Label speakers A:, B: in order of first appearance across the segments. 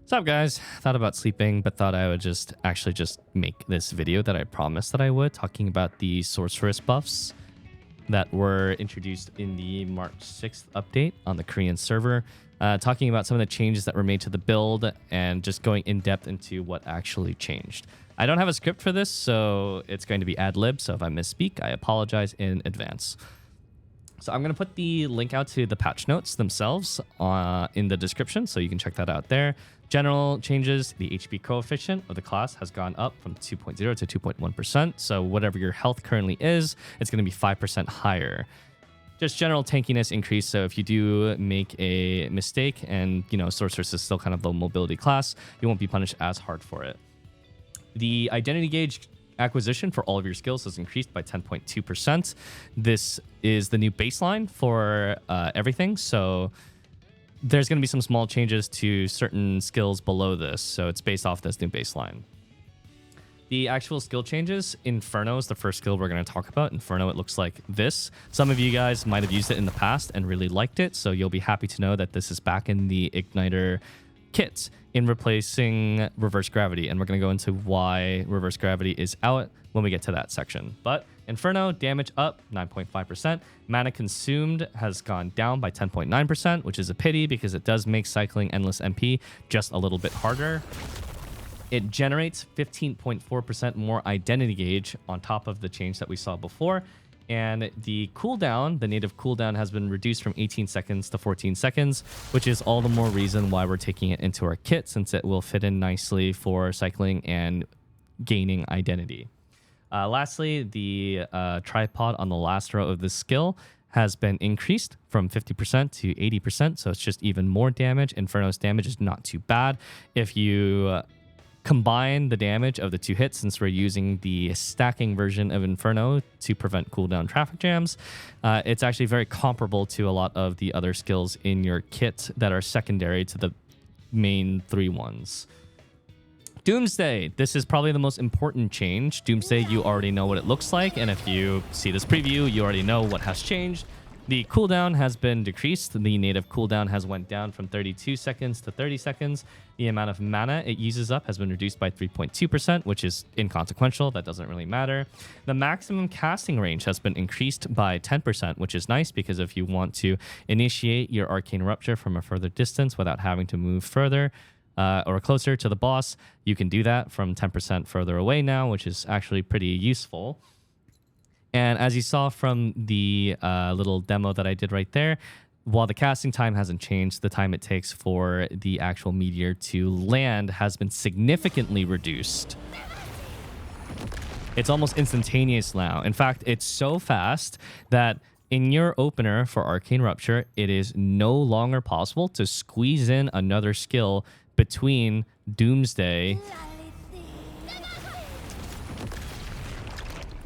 A: What's up, guys? Thought about sleeping, but thought I would just make this video that I promised that I would, talking about the Sorceress buffs that were introduced in the March 6th update on the Korean server, talking about some of the changes that were made to the build and just going in depth into what actually changed. I don't have a script for this, so it's going to be ad lib, so if I misspeak, I apologize in advance. So I'm going to put the link out to the patch notes themselves in the description, so you can check that out there. General changes, the HP coefficient of the class has gone up from 2.0 to 2.1%. So whatever your health currently is, it's going to be 5% higher. Just general tankiness increase. So if you do make a mistake and, Sorceress is still kind of low mobility class, you won't be punished as hard for it. The identity gauge acquisition for all of your skills has increased by 10.2%. This is the new baseline for everything. So there's going to be some small changes to certain skills below this. So it's based off this new baseline. The actual skill changes, Inferno is the first skill we're going to talk about. Inferno, it looks like this. Some of you guys might have used it in the past and really liked it. So you'll be happy to know that this is back in the Igniter kit in replacing reverse gravity, and we're going to go into why reverse gravity is out when we get to that section. But Inferno, damage up 9.5%. Mana consumed has gone down by 10.9%, which is a pity because it does make cycling Endless MP just a little bit harder. It generates 15.4% more identity gauge on top of the change that we saw before. And the cooldown, the native cooldown, has been reduced from 18 seconds to 14 seconds, which is all the more reason why we're taking it into our kit, since it will fit in nicely for cycling and gaining identity. Lastly, the tripod on the last row of this skill has been increased from 50% to 80%, so it's just even more damage. Inferno's damage is not too bad. If you combine the damage of the two hits, since we're using the stacking version of Inferno to prevent cooldown traffic jams, it's actually very comparable to a lot of the other skills in your kit that are secondary to the main three ones. Doomsday. This is probably the most important change. Doomsday, you already know what it looks like, and if you see this preview, you already know what has changed. The cooldown has been decreased. The native cooldown has went down from 32 seconds to 30 seconds. The amount of mana it uses up has been reduced by 3.2%, which is inconsequential. That doesn't really matter. The maximum casting range has been increased by 10%, which is nice because if you want to initiate your Arcane Rupture from a further distance without having to move further or closer to the boss, you can do that from 10% further away now, which is actually pretty useful. And as you saw from the little demo that I did right there, while the casting time hasn't changed, the time it takes for the actual meteor to land has been significantly reduced. It's almost instantaneous now. In fact, it's so fast that in your opener for Arcane Rupture, it is no longer possible to squeeze in another skill between Doomsday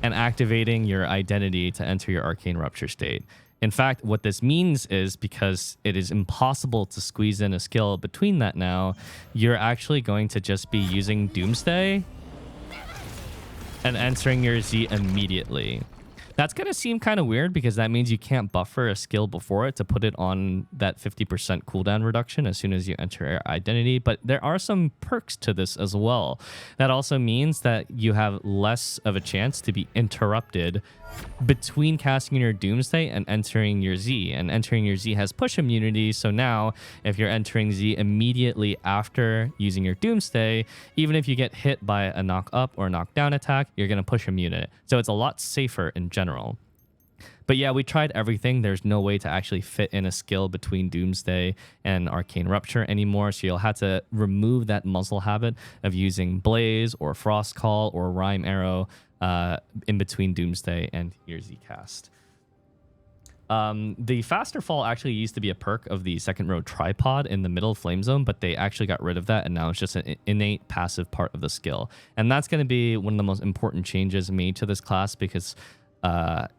A: and activating your identity to enter your Arcane Rupture state. In fact, what this means is because it is impossible to squeeze in a skill between that now, you're actually going to just be using Doomsday and entering your Z immediately. That's going to seem kind of weird because that means you can't buffer a skill before it to put it on that 50% cooldown reduction as soon as you enter your identity. But there are some perks to this as well. That also means that you have less of a chance to be interrupted between casting your Doomsday and entering your Z. And entering your Z has push immunity, so now if you're entering Z immediately after using your Doomsday, even if you get hit by a knock up or knock down attack, you're going to push immune it. So it's a lot safer in general. But yeah, we tried everything. There's no way to actually fit in a skill between Doomsday and Arcane Rupture anymore, so you'll have to remove that muscle habit of using Blaze or Frost Call or Rhyme Arrow in between Doomsday and your Zcast. The faster fall actually used to be a perk of the second row tripod in the middle flame zone, but they actually got rid of that, and now it's just an innate passive part of the skill. And that's going to be one of the most important changes made to this class because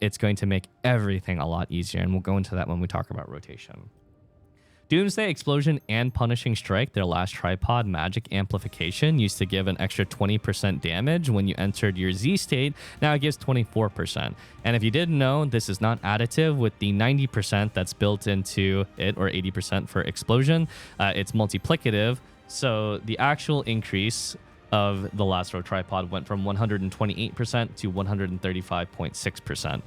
A: it's going to make everything a lot easier, and we'll go into that when we talk about rotation. Doomsday, Explosion, and Punishing Strike, their last tripod magic amplification, used to give an extra 20% damage when you entered your Z state. Now it gives 24%. And if you didn't know, this is not additive with the 90% that's built into it, or 80% for Explosion. It's multiplicative. So the actual increase of the last row tripod went from 128% to 135.6%,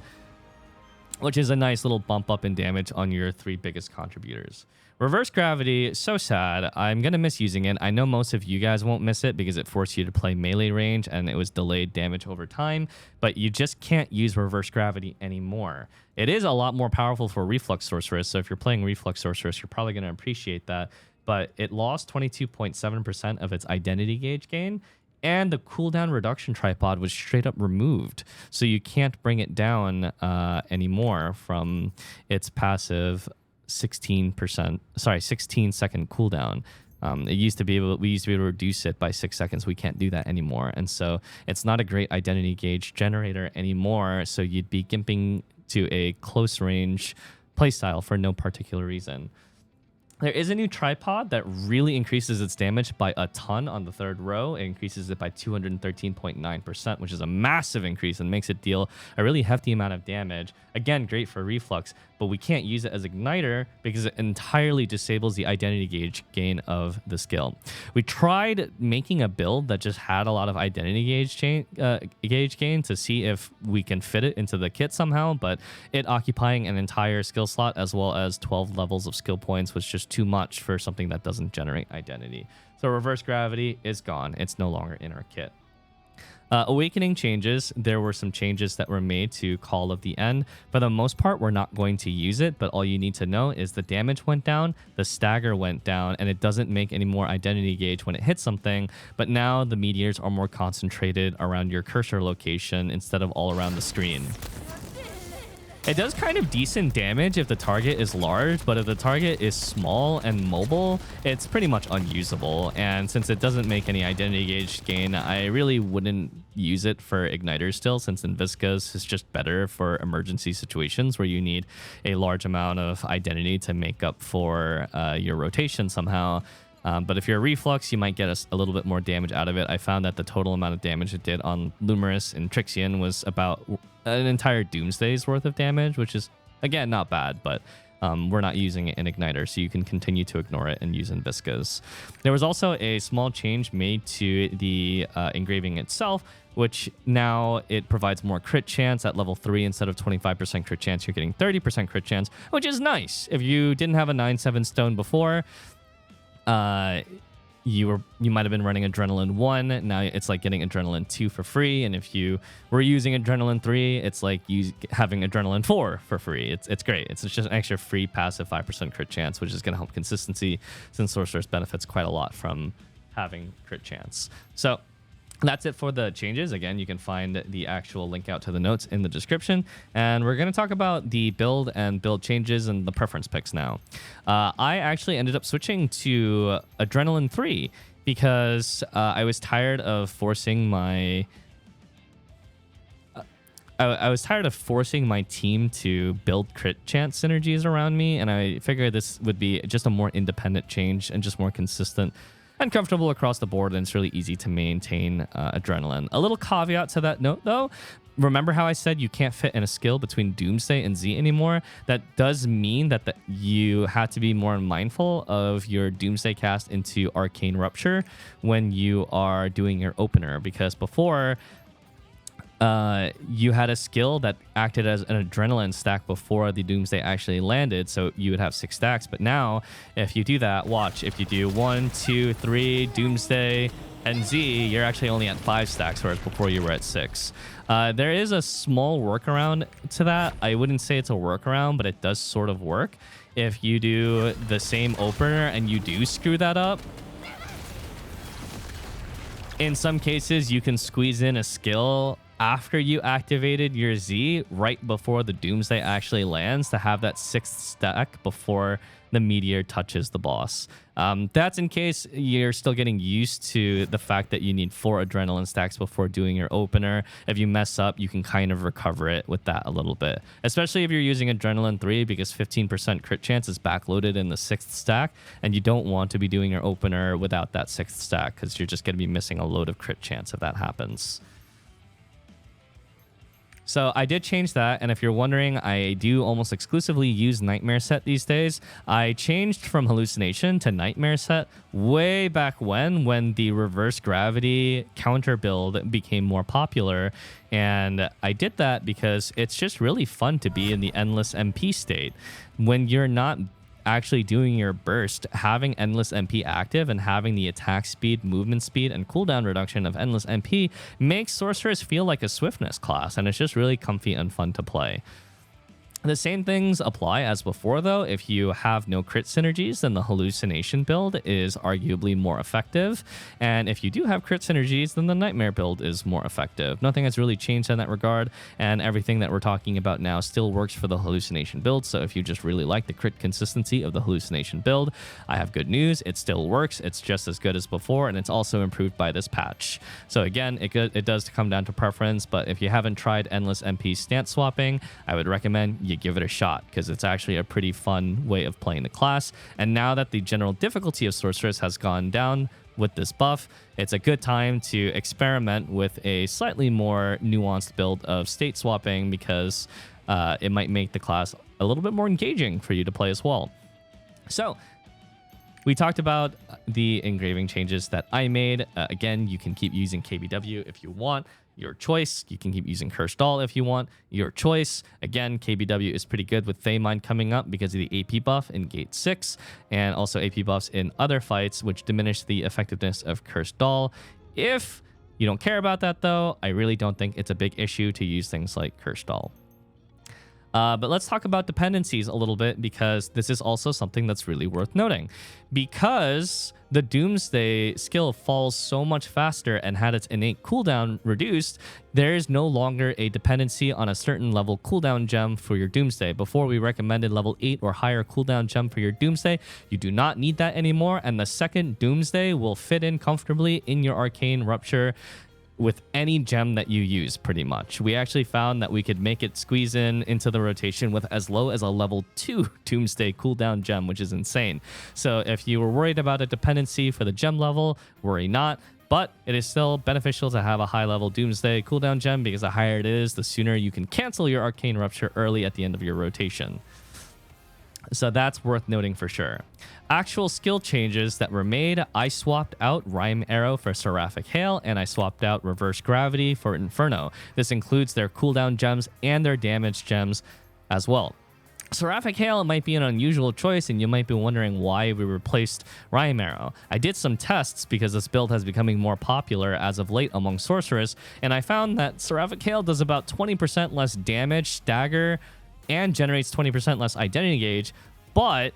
A: which is a nice little bump up in damage on your 3 biggest contributors. Reverse gravity, so sad. I'm going to miss using it. I know most of you guys won't miss it because it forced you to play melee range and it was delayed damage over time, but you just can't use reverse gravity anymore. It is a lot more powerful for Reflux Sorceress, so if you're playing Reflux Sorceress, you're probably going to appreciate that, but it lost 22.7% of its identity gauge gain, and the cooldown reduction tripod was straight up removed. So you can't bring it down anymore from its passive 16 second cooldown. We used to be able to reduce it by 6 seconds. We can't do that anymore. And so it's not a great identity gauge generator anymore. So you'd be gimping to a close range playstyle for no particular reason. There is a new tripod that really increases its damage by a ton on the 3rd row. It increases it by 213.9%, which is a massive increase and makes it deal a really hefty amount of damage. Again, great for reflux, but we can't use it as igniter because it entirely disables the identity gauge gain of the skill. We tried making a build that just had a lot of identity gauge gain to see if we can fit it into the kit somehow, but it occupying an entire skill slot as well as 12 levels of skill points was just too much for something that doesn't generate identity. So reverse gravity is gone. It's no longer in our kit. Awakening changes. There were some changes that were made to Call of the End. For the most part, we're not going to use it, but all you need to know is the damage went down, the stagger went down, and it doesn't make any more identity gauge when it hits something, but now the meteors are more concentrated around your cursor location instead of all around the screen. It does kind of decent damage if the target is large, but if the target is small and mobile, it's pretty much unusable. And since it doesn't make any identity gauge gain, I really wouldn't use it for igniters still, since Invisca's is just better for emergency situations where you need a large amount of identity to make up for your rotation somehow. But if you're a reflux, you might get a little bit more damage out of it. I found that the total amount of damage it did on Lumerus and Trixion was about an entire Doomsday's worth of damage, which is, again, not bad, but we're not using it in Igniter, so you can continue to ignore it and use Inviscas. There was also a small change made to the engraving itself, which now it provides more crit chance at level 3. Instead of 25% crit chance, you're getting 30% crit chance, which is nice. If you didn't have a 9/7 stone before, you might have been running Adrenaline 1. Now it's like getting Adrenaline 2 for free. And if you were using Adrenaline 3, it's like having Adrenaline 4 for free. It's great. It's just an extra free passive 5% crit chance, which is going to help consistency since Sorceress benefits quite a lot from having crit chance. So that's it for the changes. Again, you can find the actual link out to the notes in the description. And we're going to talk about the build and build changes and the preference picks now. I actually ended up switching to Adrenaline 3 because I was tired of forcing my... I was tired of forcing my team to build crit chance synergies around me, and I figured this would be just a more independent change and just more consistent and comfortable across the board, and it's really easy to maintain Adrenaline. A little caveat to that note, though. Remember how I said you can't fit in a skill between Doomsday and Z anymore? That does mean that you have to be more mindful of your Doomsday cast into Arcane Rupture when you are doing your opener, because before... you had a skill that acted as an adrenaline stack before the Doomsday actually landed, so you would have 6 stacks. But now, if you do that, watch, if you do 1, 2, 3, Doomsday, and Z, you're actually only at 5 stacks, whereas before you were at 6. There is a small workaround to that. I wouldn't say it's a workaround, but it does sort of work. If you do the same opener and you do screw that up, in some cases, you can squeeze in a skill after you activated your Z right before the Doomsday actually lands to have that 6th stack before the meteor touches the boss. That's in case you're still getting used to the fact that you need 4 adrenaline stacks before doing your opener. If you mess up, you can kind of recover it with that a little bit, especially if you're using Adrenaline 3, because 15% crit chance is backloaded in the 6th stack, and you don't want to be doing your opener without that 6th stack because you're just going to be missing a load of crit chance if that happens. So I did change that, and if you're wondering, I do almost exclusively use Nightmare set these days. I changed from Hallucination to Nightmare set way back when the reverse gravity counter build became more popular, and I did that because it's just really fun to be in the endless MP state. When you're not actually doing your burst, having endless MP active and having the attack speed, movement speed, and cooldown reduction of endless MP makes Sorceress feel like a swiftness class, and it's just really comfy and fun to play. The same things apply as before, though. If you have no crit synergies, then the Hallucination build is arguably more effective. And if you do have crit synergies, then the Nightmare build is more effective. Nothing has really changed in that regard, and everything that we're talking about now still works for the Hallucination build. So if you just really like the crit consistency of the Hallucination build, I have good news. It still works. It's just as good as before, and it's also improved by this patch. So again, it does come down to preference, but if you haven't tried Endless MP stance swapping, I would recommend you give it a shot, because it's actually a pretty fun way of playing the class. And now that the general difficulty of Sorceress has gone down with this buff, it's a good time to experiment with a slightly more nuanced build of state swapping, because it might make the class a little bit more engaging for you to play as well. So we talked about the engraving changes that I made. Again, you can keep using KBW if you want. Your choice. You can keep using Cursed Doll if you want. Your choice. Again, KBW is pretty good with Thaymine coming up because of the AP buff in Gate 6, and also AP buffs in other fights, which diminish the effectiveness of Cursed Doll. If you don't care about that, though, I really don't think it's a big issue to use things like Cursed Doll. But let's talk about dependencies a little bit, because this is also something that's really worth noting. Because the Doomsday skill falls so much faster and had its innate cooldown reduced, there is no longer a dependency on a certain level cooldown gem for your Doomsday. Before, we recommended level 8 or higher cooldown gem for your Doomsday. You do not need that anymore, and the second Doomsday will fit in comfortably in your Arcane Rupture with any gem that you use, pretty much. We actually found that we could make it squeeze into the rotation with as low as a level 2 Doomsday cooldown gem, which is insane. So if you were worried about a dependency for the gem level, worry not. But it is still beneficial to have a high level Doomsday cooldown gem, because the higher it is, the sooner you can cancel your Arcane Rupture early at the end of your rotation. So that's worth noting for sure. Actual skill changes that were made: I swapped out Rime Arrow for Seraphic Hail, and I swapped out Reverse Gravity for Inferno. This includes their cooldown gems and their damage gems as well. Seraphic Hail might be an unusual choice, and you might be wondering why we replaced Rime Arrow. I did some tests, because this build has becoming more popular as of late among Sorcerers, and I found that Seraphic Hail does about 20% less damage, stagger, and generates 20% less identity gauge, but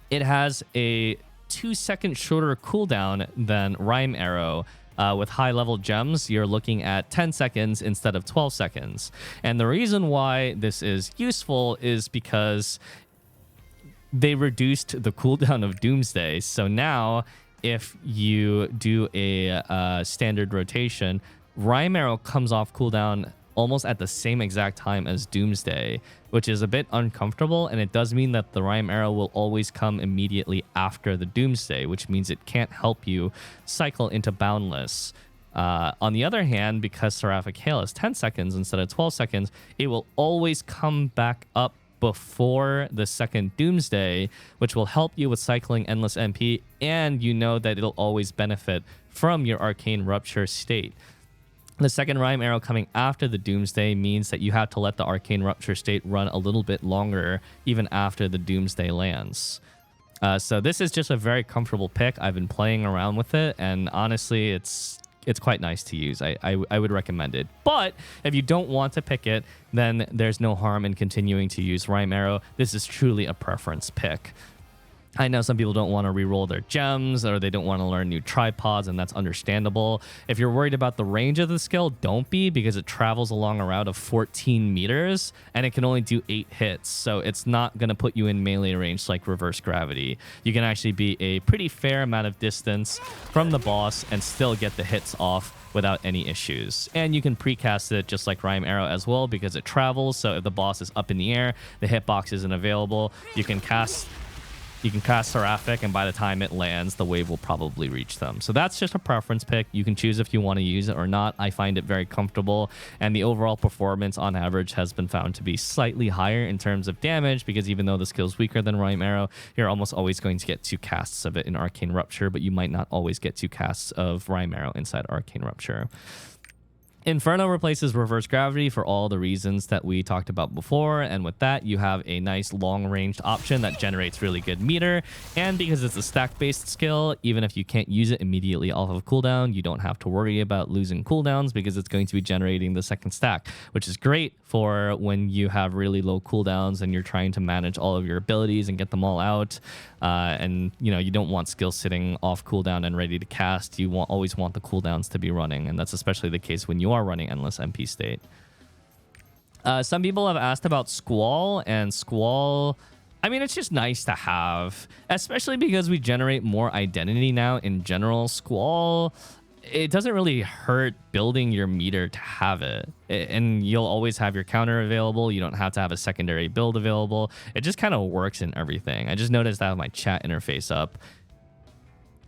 A: it has a 2-second shorter cooldown than Rime Arrow. With high level gems, you're looking at 10 seconds instead of 12 seconds. And the reason why this is useful is because they reduced the cooldown of Doomsday. So now if you do a standard rotation, Rime Arrow comes off cooldown almost at the same exact time as Doomsday, which is a bit uncomfortable, and it does mean that the Rime Arrow will always come immediately after the Doomsday, which means it can't help you cycle into Boundless. On the other hand, because Seraphic Hail is 10 seconds instead of 12 seconds, it will always come back up before the second Doomsday, which will help you with cycling Endless MP, and you know that it'll always benefit from your Arcane Rupture state. The second Rime Arrow coming after the Doomsday means that you have to let the Arcane Rupture state run a little bit longer even after the Doomsday lands. So this is just a very comfortable pick. I've been playing around with it, and honestly, it's quite nice to use. I would recommend it. But if you don't want to pick it, then there's no harm in continuing to use Rime Arrow. This is truly a preference pick. I know some people don't want to reroll their gems, or they don't want to learn new tripods, and that's understandable. If you're worried about the range of the skill, don't be, because it travels along a route of 14 meters, and it can only do 8 hits, so it's not going to put you in melee range like Reverse Gravity. You can actually be a pretty fair amount of distance from the boss and still get the hits off without any issues. And you can precast it just like Rime Arrow as well, because it travels, so if the boss is up in the air, the hitbox isn't available, you can cast You can cast Seraphic, and by the time it lands, the wave will probably reach them. So that's just a preference pick. You can choose if you want to use it or not. I find it very comfortable, and the overall performance on average has been found to be slightly higher in terms of damage, because even though the skill's weaker than Rhyme Arrow, you're almost always going to get 2 casts of it in Arcane Rupture, but you might not always get 2 casts of Rhyme Arrow inside Arcane Rupture. Inferno replaces Reverse Gravity for all the reasons that we talked about before, and with that you have a nice long-ranged option that generates really good meter, and because it's a stack-based skill, even if you can't use it immediately off of cooldown, you don't have to worry about losing cooldowns because it's going to be generating the second stack, which is great for when you have really low cooldowns and you're trying to manage all of your abilities and get them all out. And you don't want skills sitting off cooldown and ready to cast. You always want the cooldowns to be running, and that's especially the case when you are running Endless MP State. Some people have asked about Squall, and Squall, I mean, it's just nice to have, especially because we generate more identity now in general. Squall, it doesn't really hurt building your meter to have it, and you'll always have your counter available. You don't have to have a secondary build available. It just kind of works in everything. I just noticed I have my chat interface up,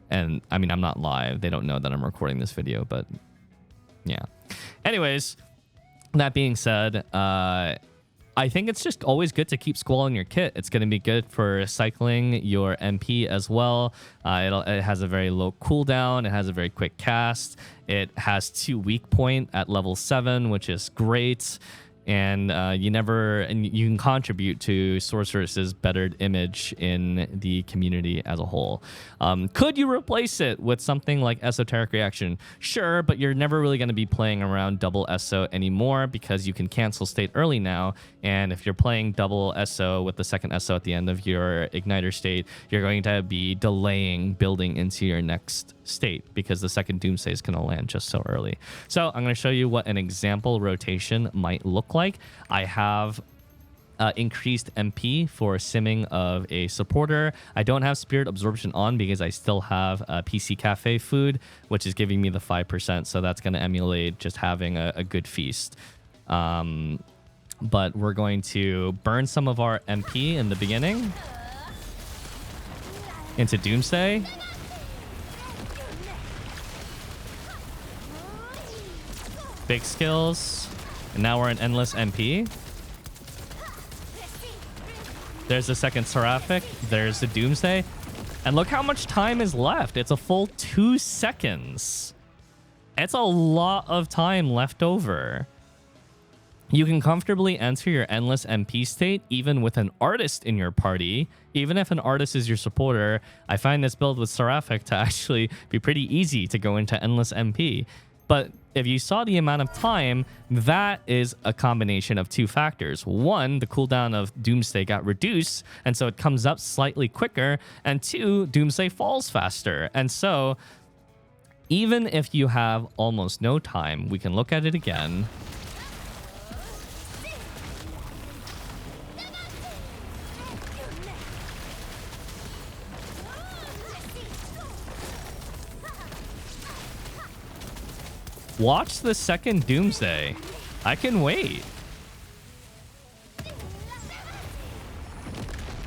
A: and I mean, I'm not live. They don't know that I'm recording this video, but yeah. Anyways, that being said, I think it's just always good to keep Squall in your kit. It's going to be good for cycling your MP as well. It has a very low cooldown. It has a very quick cast. It has 2 weak point at level 7, which is great. And you can contribute to Sorceress's bettered image in the community as a whole. Could you replace it with something like Esoteric Reaction? Sure, but you're never really going to be playing around double ESO anymore because you can cancel state early now. And if you're playing double ESO with the second ESO at the end of your Igniter state, you're going to be delaying building into your next state because the second Doomsday is going to land just so early. So I'm going to show you what an example rotation might look like. I have increased MP for simming of a supporter. I don't have Spirit Absorption on because I still have PC Cafe food, which is giving me the 5%. So that's going to emulate just having a good feast. But we're going to burn some of our MP in the beginning into Doomsday. Big skills. And now we're in Endless MP. There's the second Seraphic. There's the Doomsday. And look how much time is left. It's a full 2 seconds. It's a lot of time left over. You can comfortably enter your Endless MP state even with an artist in your party. Even if an artist is your supporter, I find this build with Seraphic to actually be pretty easy to go into Endless MP. But if you saw the amount of time, that is a combination of 2 factors. 1, the cooldown of Doomsday got reduced, and so it comes up slightly quicker. And 2, Doomsday falls faster. And so even if you have almost no time, we can look at it again. Watch the second Doomsday. I can wait.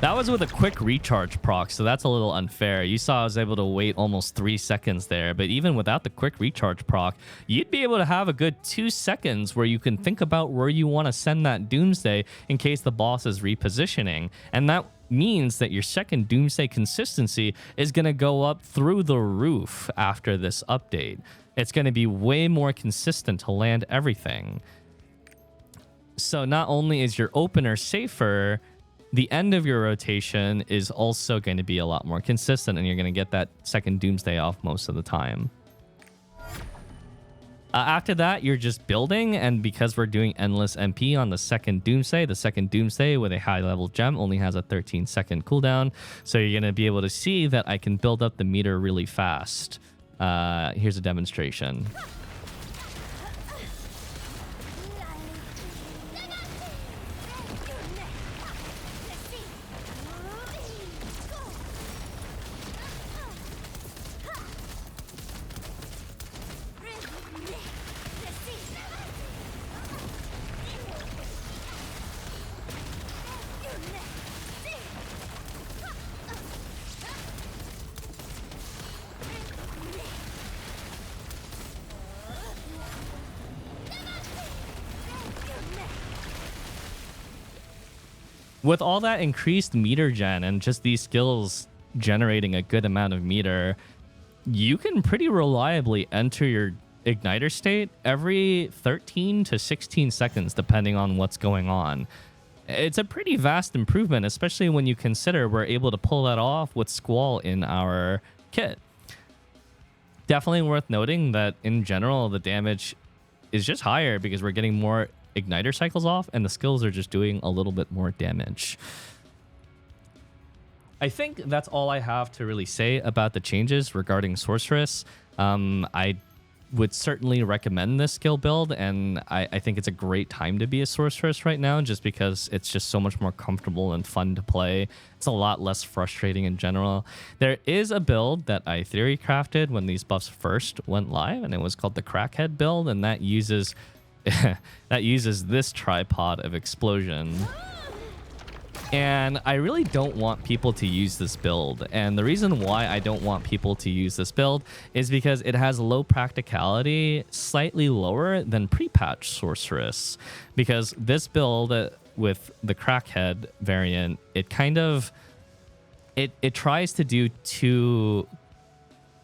A: That was with a quick recharge proc, so that's a little unfair. You saw I was able to wait almost 3 seconds there, but even without the quick recharge proc, you'd be able to have a good 2 seconds where you can think about where you want to send that Doomsday in case the boss is repositioning. And that means that your second Doomsday consistency is going to go up through the roof after this update. It's going to be way more consistent to land everything. So not only is your opener safer, the end of your rotation is also going to be a lot more consistent, and you're going to get that second Doomsday off most of the time. After that, you're just building, and because we're doing Endless MP on the second Doomsday with a high-level gem only has a 13-second cooldown, so you're going to be able to see that I can build up the meter really fast. Here's a demonstration. with all that increased meter gen and just these skills generating a good amount of meter, you can pretty reliably enter your igniter state every 13 to 16 seconds, depending on what's going on. It's a pretty vast improvement, especially when you consider we're able to pull that off with Squall in our kit. Definitely worth noting that in general, the damage is just higher because we're getting more igniter cycles off and the skills are just doing a little bit more damage. I think that's all I have to really say about the changes regarding Sorceress. I would certainly recommend this skill build, and I think it's a great time to be a Sorceress right now just because it's just so much more comfortable and fun to play. It's a lot less frustrating in general. There is a build that I theory crafted when these buffs first went live, and it was called the Crackhead build, and that uses that uses this tripod of explosion. And I really don't want people to use this build. And the reason why I don't want people to use this build is because it has low practicality, slightly lower than pre-patch Sorceress. Because this build with the Crackhead variant, it kind of... It tries to do 2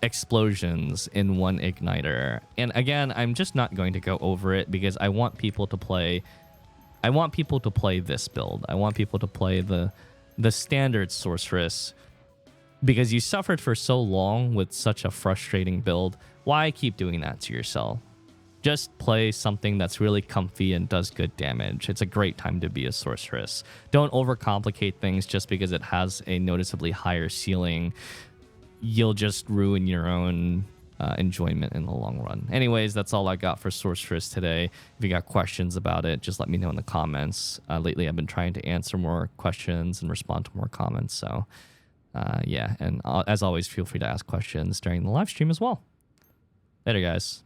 A: explosions in 1 igniter. And again, I'm just not going to go over it because I want people to play... I want people to play this build. I want people to play the standard Sorceress because you suffered for so long with such a frustrating build. Why keep doing that to yourself? Just play something that's really comfy and does good damage. It's a great time to be a Sorceress. Don't overcomplicate things just because it has a noticeably higher ceiling. You'll just ruin your own enjoyment in the long run. Anyways, that's all I got for Sorceress today. If you got questions about it, just let me know in the comments. Lately, I've been trying to answer more questions and respond to more comments. So, yeah. And as always, feel free to ask questions during the live stream as well. Later, guys.